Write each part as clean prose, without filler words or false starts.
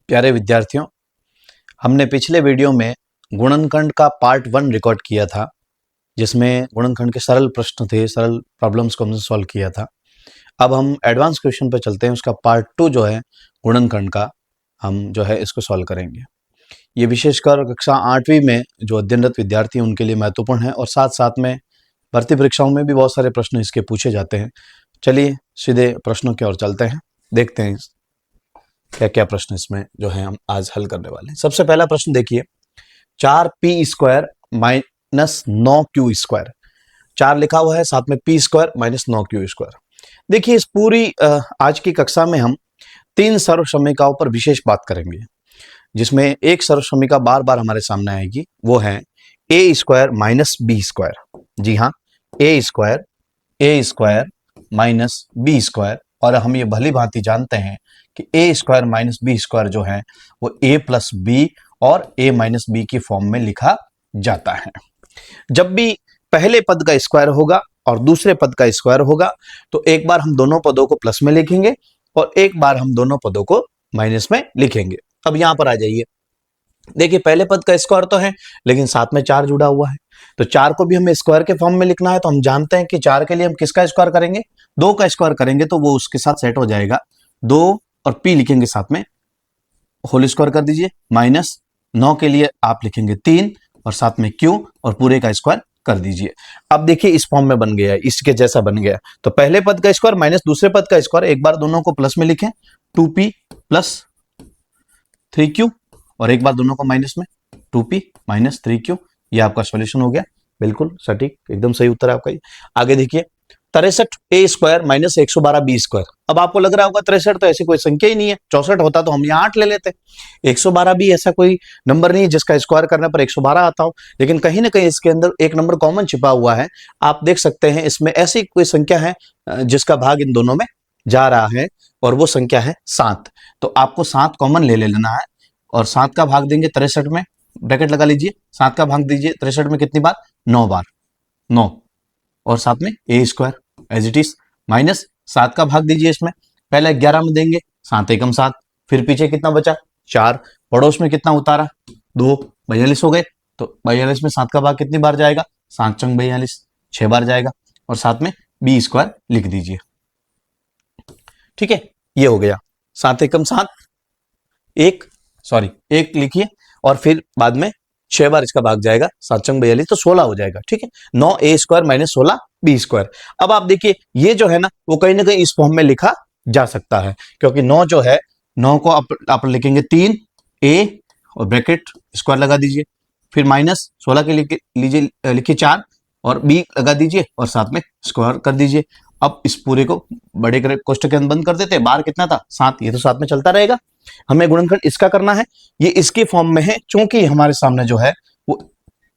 प्यारे विद्यार्थियों, हमने पिछले वीडियो में गुणनखंड का पार्ट 1 रिकॉर्ड किया था, जिसमें गुणनखंड के सरल प्रश्न थे, सरल प्रॉब्लम्स को हमने सॉल्व किया था। अब हम एडवांस क्वेश्चन पर चलते हैं। उसका पार्ट 2 जो है गुणनखंड का, हम जो है इसको सॉल्व करेंगे। ये विशेषकर कक्षा 8वीं में जो अध्ययनरत विद्यार्थी हैं उनके लिए महत्वपूर्ण है, और साथ साथ में भर्ती परीक्षाओं में भी बहुत सारे प्रश्न इसके पूछे जाते हैं। चलिए सीधे प्रश्नों की ओर चलते हैं, देखते हैं क्या क्या प्रश्न इसमें जो है हम आज हल करने वाले हैं। सबसे पहला प्रश्न देखिए, 4p² माइनस 9q²। 4 लिखा हुआ है, साथ में p² माइनस 9q²। देखिए, इस पूरी आज की कक्षा में हम 3 सर्वसमीकाओं पर विशेष बात करेंगे, जिसमें एक सर्वसमीका बार बार हमारे सामने आएगी, वो है a² माइनस b²। जी हाँ, a² माइनस b²। और हम ये भली भांति जानते हैं कि a² माइनस b² जो है वो a प्लस b और a माइनस b की फॉर्म में लिखा जाता है। जब भी पहले पद का स्क्वायर होगा और दूसरे पद का स्क्वायर होगा, तो एक बार हम दोनों पदों को प्लस में लिखेंगे और एक बार हम दोनों पदों को माइनस में लिखेंगे। अब यहां पर आ जाइए, देखिए पहले पद का स्क्वायर तो है, लेकिन साथ में 4 जुड़ा हुआ है, तो 4 को भी हमें स्क्वायर के फॉर्म में लिखना है। तो हम जानते हैं कि 4 के लिए हम किसका स्क्वायर करेंगे, 2 का स्क्वायर करेंगे, तो वो उसके साथ सेट हो जाएगा। 2 और p लिखेंगे साथ में, होल स्क्वायर कर दीजिए, माइनस 9 के लिए आप लिखेंगे 3 और साथ में q और पूरे का स्क्वायर कर दीजिए। अब देखिए इस फॉर्म में बन गया है, इसके जैसा बन गया। तो पहले पद का स्क्वायर माइनस दूसरे पद का स्क्वायर, एक बार दोनों को प्लस में लिखें, 2p प्लस 3q, और एक बार दोनों को माइनस में, 2p माइनस 3q। ये आपका सॉल्यूशन हो गया, बिल्कुल सटीक, एकदम सही उत्तर है आपका ये। आगे देखिए, 63a² माइनस 112b²। अब आपको लग रहा होगा 63 तो ऐसी कोई संख्या ही नहीं है, 64 होता तो हम यहाँ 8 ले लेते। 112 भी ऐसा कोई नंबर नहीं है जिसका स्क्वायर करने पर 112 आता हो, लेकिन कहीं ना कहीं इसके अंदर एक नंबर कॉमन छिपा हुआ है। आप देख सकते हैं इसमें ऐसी कोई संख्या है जिसका भाग इन दोनों में जा रहा है, और वो संख्या है 7। तो आपको 7 कॉमन ले लेना है, और 7 का भाग देंगे 63 में, ब्रैकेट लगा लीजिए, 7 का भाग दीजिए 63 में कितनी बार, 9 बार, 9, और साथ में a² as it is, minus 7 का भाग दीजिए इसमें, पहले 11 में देंगे, 7 एकम 7, फिर पीछे कितना बचा, 4, पड़ोस में कितना उतारा, 2, 42 हो गए। तो 42 में 7 का भाग कितनी बार जाएगा, 7 चंग 42, 6 बार जाएगा, और साथ में b² लिख दीजिए। ठीक है, ये हो गया, 7 एकम 7, 1 लिखिए, और फिर बाद में 6 बार इसका भाग जाएगा, 7 चंग 42, तो 16 हो जाएगा। ठीक है, 9a² माइनस 16b²। अब आप देखिए ये जो है ना, वो कहीं ना कहीं इस फॉर्म में लिखा जा सकता है, क्योंकि 9 जो है, 9 को आप लिखेंगे 3a और ब्रैकेट स्क्वायर लगा दीजिए, फिर माइनस 16 के लिए लिखिए 4 और b लगा दीजिए, और साथ में स्क्वायर कर दीजिए। अब इस पूरे को बड़े कोष्ठक के अंदर बंद कर देते हैं। बाहर कितना था, 7, ये तो साथ में चलता रहेगा। हमें गुणनखंड इसका करना है, ये इसके फॉर्म में है, चूंकि हमारे सामने जो है वो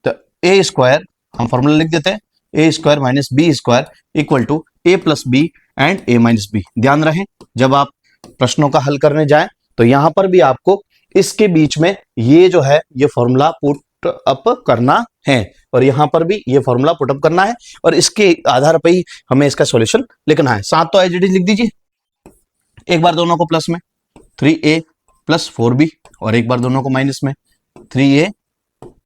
a² हम फॉर्मूला लिख देते हैं, a² minus b² equal to a plus B and a minus B. ध्यान रहे, जब आप प्रश्नों का हल करने जाएं तो यहां पर भी आपको इसके बीच में ये जो है ये फॉर्मूला पुट अप करना है, और यहां पर भी ये फॉर्मूला पुट अप करना है, और इसके आधार पर ही हमें इसका सॉल्यूशन लिखना है। 7 तो एज इट इज लिख दीजिए, एक बार दोनों को प्लस में 3a प्लस 4b, और एक बार दोनों को माइनस में 3a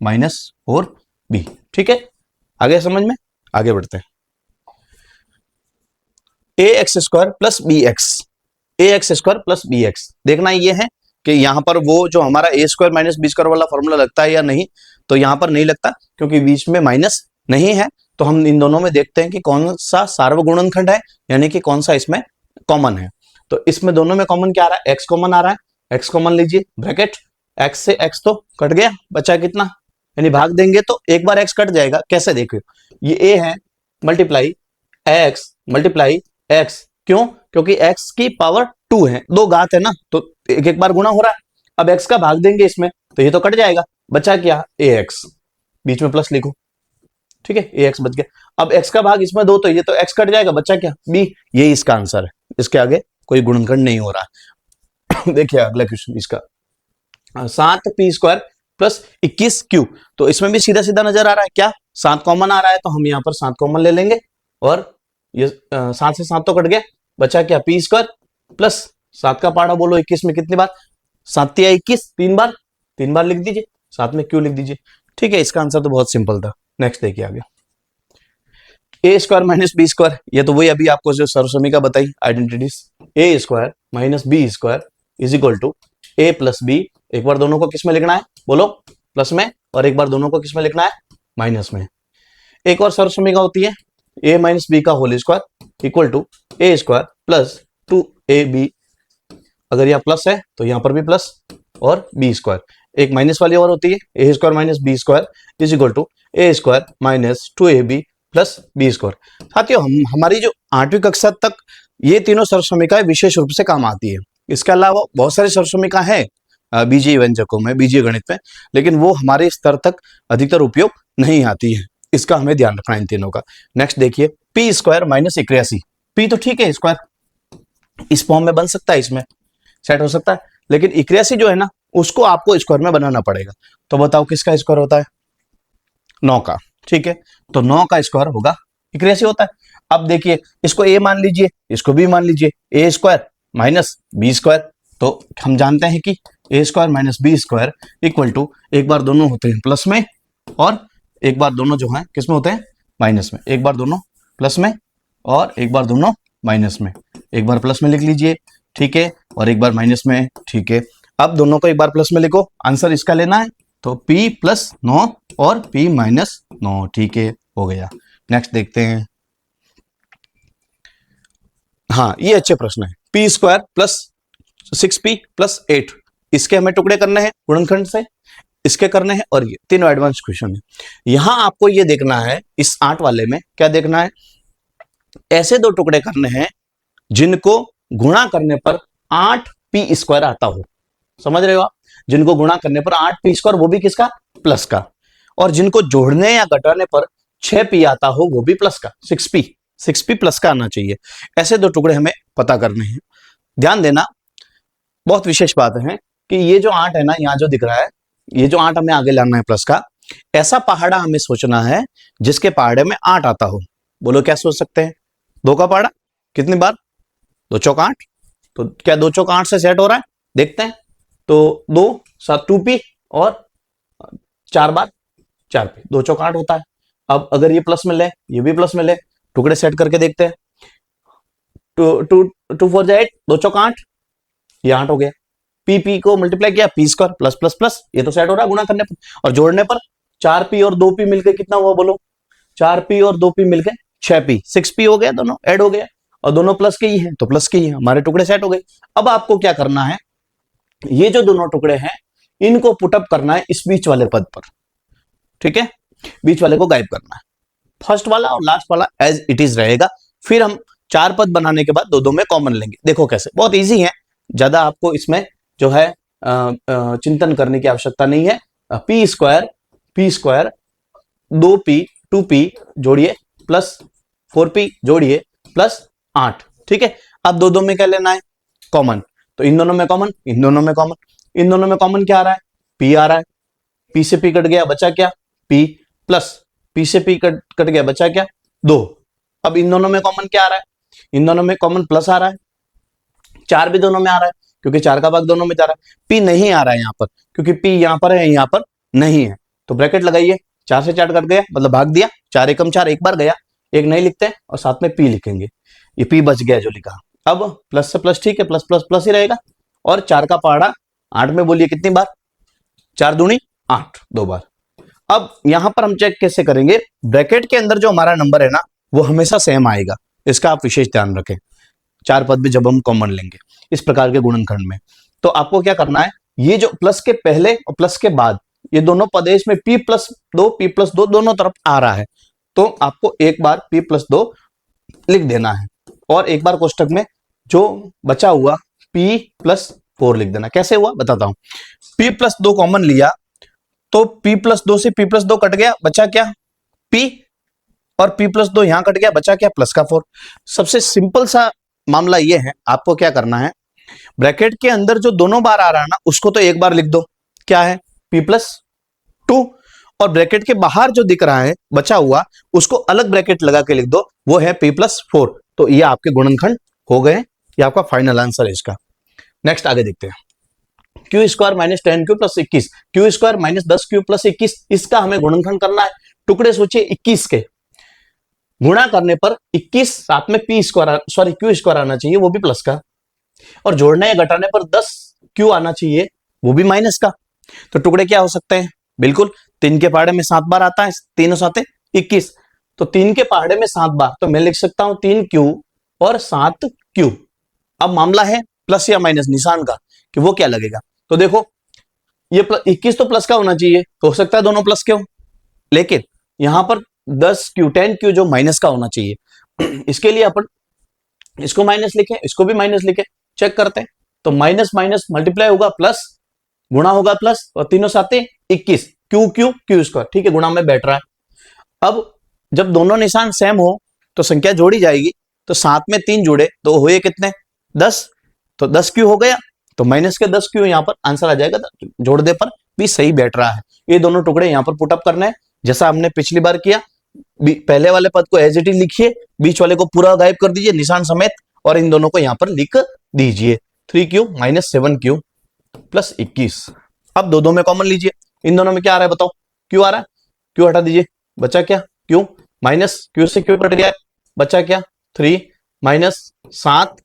माइनस 4b। ठीक है, आगे समझ में, आगे बढ़ते हैं। ax² प्लस bx, देखना ये है कि यहां पर वो जो हमारा a² माइनस b² वाला फॉर्मूला लगता है या नहीं। तो यहां पर नहीं लगता, क्योंकि बीच में माइनस नहीं है। तो हम इन दोनों में देखते हैं कि कौन सा सार्वगुणनखंड है, यानी कि कौन सा इसमें कॉमन है। तो इसमें दोनों में कॉमन क्या आ रहा है, x कॉमन आ रहा है, x कॉमन लीजिए, ब्रैकेट, x से x तो कट गया, बचा कितना, यानी भाग देंगे तो एक बार x कट जाएगा। कैसे देखो, ये a है मल्टीप्लाई x, क्यों, क्योंकि x की पावर 2 है, 2 घात है ना, तो एक बार गुणा हो रहा है। अब x का भाग देंगे इसमें तो ये तो कट जाएगा, बचा क्या, ax, बीच में प्लस लिखो। ठीक है, ax बच गया। अब x का भाग इसमें 2, तो ये तो x कट जाएगा, बचा क्या, b। ये इसका आंसर है, इसके आगे कोई गुणनखंड नहीं हो रहा। देखिए अगला क्वेश्चन इसका, 7p² प्लस 21q। तो इसमें भी सीधा सीधा नजर आ रहा है, क्या 7 कॉमन आ रहा है, तो हम यहाँ पर 7 कॉमन ले लेंगे, और ये 7 से 7 तो कट गया, बचा क्या, p² प्लस 7 का पाड़ा बोलो 21 में कितनी बार, 7 या 21, 3 बार लिख दीजिए, साथ में क्यू लिख दीजिए। ठीक है, इसका आंसर तो बहुत सिंपल था। नेक्स्ट देखिए आगे, A square minus B square, ये तो वही अभी आपको जो सर्वसमीका बताई identities, A square minus B square is equal to A plus B. एक बार दोनों को किस में लिखना है बोलो, प्लस में, और एक बार दोनों को किस में लिखना है, माइनस में। एक और सर्वसमीका होती है ए माइनस बी का whole square equal to A square plus 2ab। अगर यहाँ प्लस है तो यहाँ पर भी प्लस और बी स्क्वायर। एक माइनस वाली और होती है A square minus B square is equal to A square minus 2ab plus B square. साथियों, हमारी जो 8वीं कक्षा तक ये तीनों सर्वसमीकाएं विशेष रूप से काम आती है। इसके अलावा बहुत सारी सर्वसमीका है बीजीय व्यंजकों में, बीजीय गणित में, लेकिन वो हमारे स्तर तक अधिकतर उपयोग नहीं आती है। इसका हमें ध्यान रखना इन तीनों का। नेक्स्ट देखिए, पी स्क्वायर माइनस 81। पी तो ठीक है, स्क्वायर इस फॉर्म में बन सकता है, इसमें सेट हो सकता है, लेकिन 81 जो है ना, उसको आपको स्क्वायर में बनाना पड़ेगा। तो बताओ किसका स्क्वायर होता है, 9 का। ठीक है, तो 9 का स्क्वायर होगा 81 होता है। अब देखिए, इसको ए मान लीजिए, इसको बी मान लीजिए, A square minus B square. तो हम जानते हैं कि A square minus B square equal to, एक बार दोनों होते हैं प्लस में और एक बार दोनों जो है किस में होते हैं, माइनस में। एक बार दोनों प्लस में और एक बार दोनों माइनस में। एक बार प्लस में लिख लीजिए, ठीक है, और एक बार माइनस में। ठीक है, अब दोनों को एक बार प्लस में लिखो, आंसर इसका लेना है, तो p प्लस 9 और p माइनस 9। ठीक है, हो गया। नेक्स्ट देखते हैं, हाँ ये अच्छे प्रश्न है। p square plus 6p plus 8, इसके हमें टुकड़े करने हैं गुणनखंड से, इसके करने हैं, और ये तीनों एडवांस क्वेश्चन है। यहां आपको ये देखना है, इस 8 वाले में क्या देखना है, ऐसे दो टुकड़े करने हैं जिनको गुणा करने पर 8p स्क्वायर आता हो। समझ रहे हो आप, जिनको गुणा करने पर 8p स्क्वायर, वो भी किसका, प्लस का, और जिनको जोड़ने या घटाने पर 6p आता हो, वो भी प्लस का, 6p प्लस का आना चाहिए। ऐसे दो टुकड़े हमें पता करने हैं। ध्यान देना, बहुत विशेष बात है कि ये जो 8 है ना, यहाँ जो दिख रहा है, ये जो 8 हमें आगे लाना है प्लस का, ऐसा पहाड़ा हमें सोचना है जिसके पहाड़े में 8 आता हो। बोलो क्या सोच सकते हैं, 2 का पहाड़ा, कितनी बार, 2 चौक 8, तो क्या 2 चौक 8 से सेट हो रहा है, देखते हैं। तो 2 7 2p और 4 बार 4p, 2 चौक 8 होता है। अब अगर ये प्लस में ले, ये भी प्लस में ले, टुकड़े सेट करके देखते हैं। 2 4 8, 2 चौक 8, ये 8 हो गया। p को मल्टीप्लाई किया, p square plus plus plus, ये तो सेट हो रहा है गुणा करने पर, और जोड़ने पर 4p और 2p मिलकर कितना हुआ बोलो, 4p और 2p मिलकर 6p, 6p हो गया, दोनों ऐड हो गया, और दोनों प्लस के ही हैं तो प्लस के ही हैं, हमारे टुकड़े सेट हो गए। अब आपको क्या करना है, ये जो दोनों टुकड़े हैं इनको पुटअप करना है इस बीच वाले पद पर। ठीक है, बीच वाले को गायब करना है, फर्स्ट वाला और लास्ट वाला एज इट इज रहेगा। फिर हम 4 पद बनाने के बाद दो में कॉमन लेंगे। देखो कैसे, बहुत इजी है, ज्यादा आपको इसमें जो है चिंतन करने की आवश्यकता नहीं है। p स्क्वायर 2p 2p जोड़िए प्लस 4p जोड़िए प्लस 8। ठीक है, अब दो में क्या लेना है, कॉमन, तो इन दोनों में कॉमन, इन दोनों में कॉमन, इन दोनों में कॉमन क्या आ रहा है, p आ रहा है, p से p कट गया, बचा क्या, p प्लस p से p कट गया, बचा क्या, 2। अब इन दोनों में कॉमन क्या आ रहा है, इन दोनों में कॉमन प्लस आ रहा है, 4 भी दोनों में आ रहा है क्योंकि 4 का भाग दोनों में जा रहा है। p नहीं आ रहा है यहाँ पर क्योंकि p यहाँ पर है, यहाँ पर नहीं है, तो ब्रैकेट लगाइए, 4 से 4 कट गया, मतलब भाग दिया, 4 एकम 4, एक बार गया, एक नहीं लिखते और साथ में p लिखेंगे, ये p बच गया जो लिखा। अब प्लस से प्लस, ठीक है, प्लस प्लस प्लस ही रहेगा, और 4 का पहाड़ा 8 में बोलिए कितनी बार, 4 दूनी 8, 2 बार। अब यहां पर हम चेक कैसे करेंगे, ब्रैकेट के अंदर जो हमारा नंबर है ना, वो हमेशा सेम आएगा, इसका आप विशेष ध्यान रखें। 4 पद भी जब हम कॉमन लेंगे इस प्रकार के गुणनखंड में, तो आपको क्या करना है, ये जो प्लस के पहले और प्लस के बाद ये दोनों पद है, इसमें p प्लस 2 दोनों तरफ आ रहा है, तो आपको एक बार p प्लस 2 लिख देना है, और एक बार कोष्टक में जो बचा हुआ p प्लस 4 लिख देना। कैसे हुआ बताता हूं, p प्लस 2 कॉमन लिया तो p प्लस 2 से p प्लस 2 कट गया, बचा क्या, p, और p प्लस 2 यहां कट गया, बचा क्या, प्लस का 4। सबसे सिंपल सा मामला ये है, आपको क्या करना है, ब्रैकेट के अंदर जो दोनों बार आ रहा है ना, उसको तो एक बार लिख दो, क्या है, p प्लस 2, और ब्रैकेट के बाहर जो दिख रहा है बचा हुआ, उसको अलग ब्रैकेट लगा के लिख दो, वो है p प्लस 4। तो ये आपके गुणनखंड हो गए, ये आपका फाइनल आंसर है इसका। नेक्स्ट आगे देखते हैं, Q square minus 10 Q plus 21, Q square minus 10 Q plus 21, इसका हमें गुणनखंड करना है। टुकड़े सोचिए 21 के, गुणा करने पर 21 साथ में P square sorry Q square आना चाहिए, वो भी प्लस का, और जोड़ने या घटाने पर 10 क्यू आना चाहिए, वो भी माइनस का। तो टुकड़े क्या हो सकते हैं? बिल्कुल 3 के पहाड़े में 7 बार आता है, तीनों साथ 21, तो 3 के पहाड़े में 7 बार, तो मैं लिख सकता हूं 3 क्यू और 7 क्यू। अब मामला है प्लस या माइनस निशान का, कि वो क्या लगेगा। तो देखो ये 21 तो प्लस का होना चाहिए, तो हो सकता है दोनों प्लस के हो, लेकिन यहां पर 10 क्यू 10 क्यू जो माइनस का होना चाहिए, इसके लिए अपन इसको माइनस लिखें, इसको भी माइनस लिखें, चेक करते हैं। तो माइनस माइनस मल्टीप्लाई होगा प्लस, गुणा होगा प्लस, और तीनों साथ 21, क्यू क्यू क्यू स्क्वायर, ठीक है, गुणा में बैठ रहा है। अब जब दोनों निशान सेम हो तो संख्या जोड़ी जाएगी, तो 7 में 3 जुड़े तो हुए कितने? 10, तो 10 क्यू हो गया, तो माइनस के 10 क्यू यहां पर आंसर आ जाएगा, जोड़ दे पर भी सही बैठ रहा है। ये दोनों टुकड़े यहां पर पुटअप करना है, जैसा हमने पिछली बार किया। पहले वाले पद को एज इट इज लिखिए, बीच वाले को पूरा गायब कर दीजिए निशान समेत, और इन दोनों को यहां पर लिख दीजिए 3q माइनस 7q प्लस 21। अब दो में कॉमन लीजिए, इन दोनों में क्या आ रहा है बताओ? क्यू आ रहा है, क्यू हटा दीजिए, बचा क्या? क्यू माइनस क्यू से क्यू कट गया, बचा क्या? 3 माइनस 7,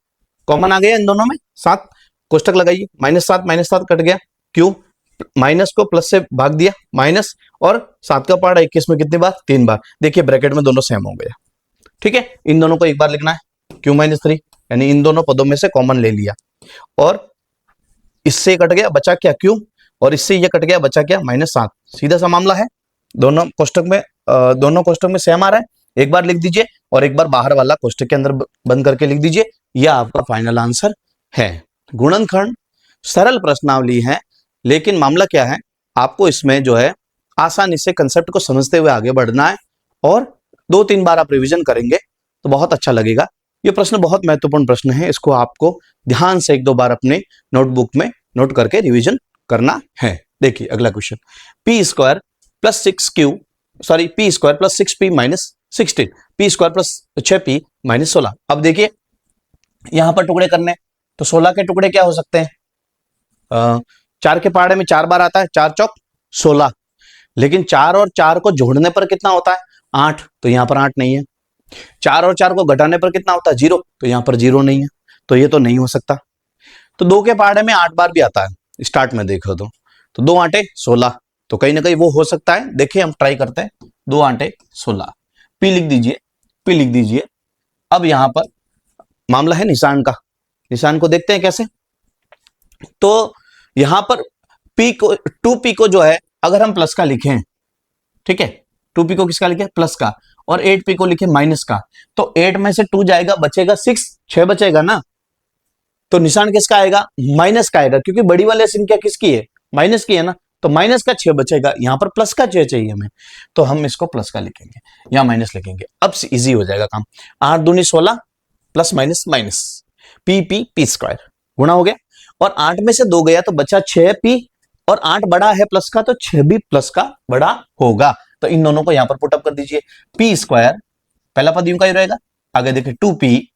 कॉमन आ गया इन दोनों में 7, कोष्टक लगाइए, माइनस 7 कट गया, क्यू माइनस को प्लस से भाग दिया माइनस, और 7 का पहाड़ा 21 में कितनी बार? 3 बार। देखिए ब्रैकेट में दोनों सेम हो गया, ठीक है। इन दोनों को एक बार लिखना है, क्यू माइनस 3, यानी इन दोनों पदों में से कॉमन ले लिया, और इससे कट गया, बचा क्या? क्यू, और इससे ये कट गया, बचा क्या? -7। सीधा सा मामला है, दोनों कोष्टक में सेम आ रहा है, एक बार लिख दीजिए और एक बार बाहर वाला कोष्टक के अंदर बंद करके लिख दीजिए, यह आपका फाइनल आंसर है। गुणनखंड सरल प्रश्नावली है, लेकिन मामला क्या है, आपको इसमें जो है आसानी से कंसेप्ट को समझते हुए आगे बढ़ना है, और 2-3 बार आप रिवीजन करेंगे तो बहुत अच्छा लगेगा। ये प्रश्न बहुत महत्वपूर्ण प्रश्न है, इसको आपको ध्यान से 1-2 बार अपने नोटबुक में नोट करके रिवीजन करना है। देखिए अगला question, P square plus 6p minus 16, P square plus 6p minus 16। अब देखिए यहां पर टुकड़े करने, तो 16 के टुकड़े क्या हो सकते हैं? 4 के पहाड़े में 4 बार आता है, 4 चौक 16, लेकिन 4 और 4 को जोड़ने पर कितना होता है? 8, तो यहां पर 8 नहीं है। 4 और 4 को घटाने पर कितना होता है? 0, तो यहां पर 0 नहीं है, तो ये तो नहीं हो सकता। तो 2 के पहाड़े में 8 बार भी आता है, स्टार्ट में देखो तो 2 8 16, तो कहीं ना कहीं वो हो सकता है। देखिए हम ट्राई करते हैं, 2 8 16, पी लिख दीजिए। अब यहां पर मामला है निशान का, निशान को देखते हैं कैसे। तो यहां पर p को 2p को जो है अगर हम प्लस का लिखें, ठीक है, 2p को किसका लिखे? प्लस का, और 8p को लिखे माइनस का, तो 8 में से 2 जाएगा, बचेगा 6 बचेगा ना, तो निशान किसका आएगा? माइनस का आएगा, क्योंकि बड़ी वाली संख्या किसकी है? माइनस की है ना, तो माइनस का 6 बचेगा। यहां पर प्लस का 6 चाहिए हमें, तो हम इसको प्लस का लिखेंगे या माइनस लिखेंगे, अब इजी हो जाएगा काम। 8 दूनी 16 plus minus minus, P square गुणा हो गया, और 8 में से 2 गया तो बचा 6p, और 8 बड़ा है प्लस का, तो 6 भी प्लस का बड़ा होगा। तो इन दोनों को यहां पर पुटअप कर दीजिए, पी स्क्वायर पहला पद यूं का ही रहेगा, आगे देखिए 2p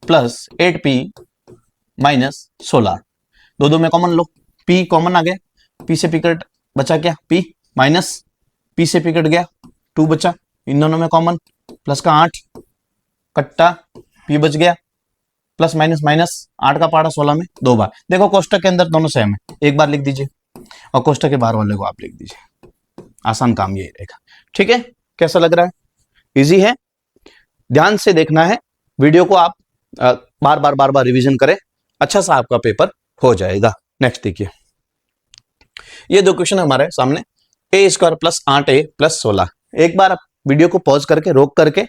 प्लस 8p माइनस 16, दो में कॉमन लो, p कॉमन आ गया, p से p कट बचा क्या? p माइनस p से p कट गया, 2 बचा, इन दोनों में कॉमन, प्लस का 8 कट्टा p बच गया, प्लस माइनस माइनस, 8 का पहाड़ा 16 में 2 बार। देखो कोष्टक के अंदर दोनों सेम है, एक बार लिख दीजिए और कोष्टक के बाहर वाले को आप लिख दीजिए, आसान काम ये रहेगा। ठीक है, कैसा लग रहा है? इजी है, ध्यान से देखना है वीडियो को, आप बार बार रिवीजन करें, अच्छा सा आपका पेपर हो जाएगा। नेक्स्ट देखिए, ये 2 क्वेश्चन हमारे सामने, ए स्क्वायर प्लस 8a प्लस 16। एक बार आप वीडियो को पॉज करके रोक करके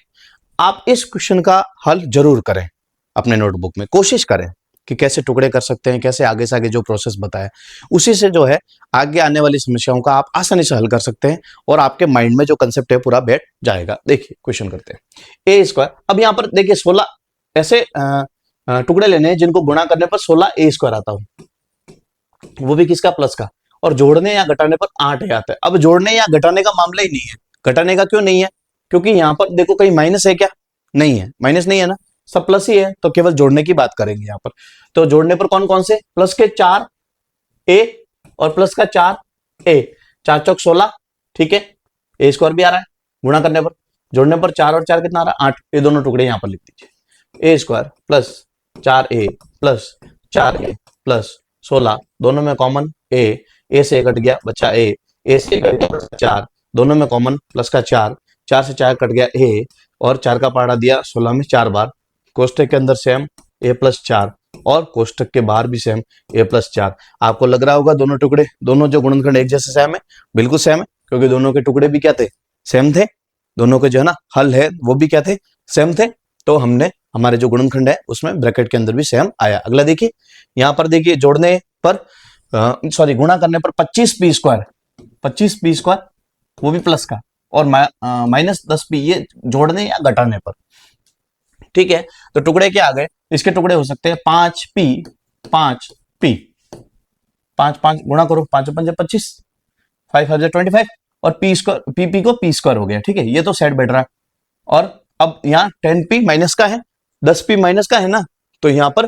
आप इस क्वेश्चन का हल जरूर करें, अपने नोटबुक में कोशिश करें कि कैसे टुकड़े कर सकते हैं, कैसे आगे से आगे जो प्रोसेस बताया उसी से जो है आगे आने वाली समस्याओं का आप आसानी से हल कर सकते हैं, और आपके माइंड में जो कंसेप्ट है पूरा बैठ जाएगा। देखिए क्वेश्चन करते हैं, ए स्क्वायर, अब यहां पर देखिए 16 ऐसे टुकड़े लेने हैं जिनको गुणा करने पर 16a स्क्वायर आता हो, वो भी किसका? प्लस का, और जोड़ने या घटाने पर 8 आता है। अब जोड़ने या घटाने का मामला ही नहीं है, घटाने का क्यों नहीं है? क्योंकि यहां पर देखो कहीं माइनस है क्या? नहीं है, माइनस नहीं है ना, सब प्लस ही है, तो केवल जोड़ने की बात करेंगे यहां पर। तो जोड़ने पर कौन कौन से? प्लस के 4 ए और प्लस का 4a, 4 चौक 16, ठीक है, ए स्क्वायर भी आ रहा है गुणा करने पर, जोड़ने पर 4 और 4 कितना आ रहा है 8, ये दोनों टुकड़े यहां पर लिख दीजिए, A square plus 4a plus 4a plus 16, दोनों में कॉमन ए से कट गया बचा ए से कट गया प्लस 4, दोनों में कॉमन प्लस का 4, 4 से 4 कट गया ए, और 4 का पहाड़ा दिया 16 में 4 बार, कोष्टक के अंदर सेम ए प्लस 4 और कोष्टक के बाहर भी सेम ए प्लस 4। आपको लग रहा होगा दोनों टुकड़े, दोनों जो गुणनखंड एक जैसे सेम है, बिल्कुल सेम है, क्योंकि दोनों के टुकड़े भी क्या थे, सेम थे, दोनों के जो है ना हल है वो भी क्या थे, सेम थे। तो हमने हमारे जो गुणनखंड है उसमें ब्रैकेट के अंदर भी सेम आया। अगला देखिए, यहाँ पर देखिए जोड़ने पर सॉरी गुणा करने पर 25p स्क्वायर, 25p स्क्वायर वो भी प्लस का, और माइनस 10p ये जोड़ने या घटाने पर, ठीक है। तो टुकड़े क्या आ गए, इसके टुकड़े हो सकते हैं 5p 5p, 5 5 गुणा करो, 5 5 25, 5 5 25, और p स्क्वायर p को p स्क्वायर हो गया, ठीक है, ये तो सेट बैठ रहा है। और अब यहाँ 10p माइनस का है, 10p माइनस का है ना, तो यहाँ पर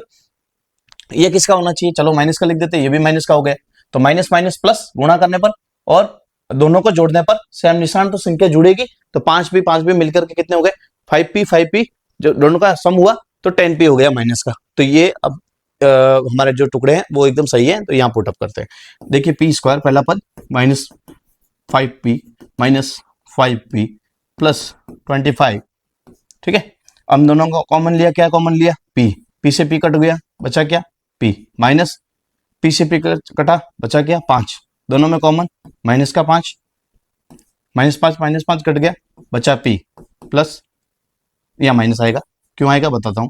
ये किसका होना चाहिए, चलो माइनस का लिख देते हैं, ये भी माइनस का हो गया, तो माइनस माइनस प्लस गुणा करने पर और दोनों को जोड़ने पर सेम निशान, तो संख्या जुड़ेगी, तो 5p मिलकर के कितने हो गए 5p जो दोनों का सम हुआ तो 10p हो गया माइनस का। तो ये अब हमारे जो टुकड़े हैं वो एकदम सही है, तो यहाँ पुटअप करते हैं। देखिए p स्क्वायर पहला पद माइनस 5p प्लस 25, ठीक है। हम दोनों को कॉमन लिया, क्या कॉमन लिया p से p कट गया बचा क्या p, माइनस p से p कटा बचा क्या 5, दोनों में कॉमन माइनस का 5, माइनस 5 कट गया बचा p, प्लस या माइनस आएगा, क्यों आएगा बताता हूं,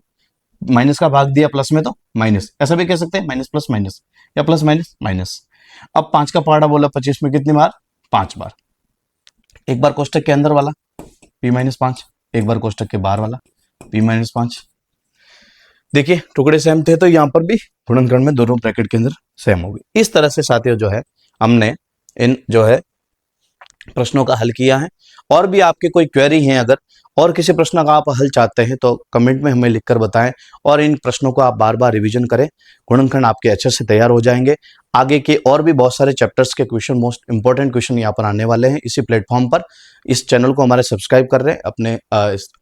माइनस का भाग दिया प्लस में तो माइनस, ऐसा भी कह सकते हैं माइनस प्लस माइनस या प्लस माइनस माइनस। अब 5 का पहाड़ा बोला 25 में कितनी बार 5 बार, एक बार कोष्टक के अंदर वाला p माइनस 5, एक बार कोष्टक के बाहर वाला p माइनस 5। देखिए टुकड़े सेम थे, तो यहाँ पर भी गुणनखंड में दोनों ब्रैकेट के अंदर सेम हो गई। इस तरह से साथियों जो है हमने इन जो है प्रश्नों का हल किया है। और भी आपके कोई क्वेरी हैं अगर, और किसी प्रश्न का आप हल चाहते हैं तो कमेंट में हमें लिखकर बताएं, और इन प्रश्नों को आप बार बार रिवीजन करें, गुणनखंड आपके अच्छे से तैयार हो जाएंगे। आगे के और भी बहुत सारे चैप्टर्स के क्वेश्चन, मोस्ट इंपॉर्टेंट क्वेश्चन यहाँ पर आने वाले हैं इसी प्लेटफॉर्म पर। इस चैनल को हमारे सब्सक्राइब कर रहे हैं, अपने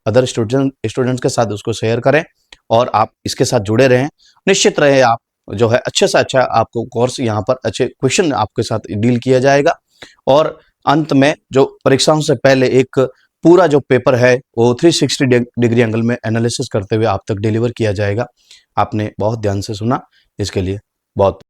अदर स्टूडेंट्स के साथ उसको शेयर करें, और आप इसके साथ जुड़े रहें। निश्चित रहे आप जो है अच्छे से अच्छा आपको कोर्स यहाँ पर अच्छे क्वेश्चन आपके साथ डील किया जाएगा, और अंत में जो परीक्षाओं से पहले एक पूरा जो पेपर है वो 360 डिग्री एंगल में एनालिसिस करते हुए आप तक डिलीवर किया जाएगा। आपने बहुत ध्यान से सुना, इसके लिए बहुत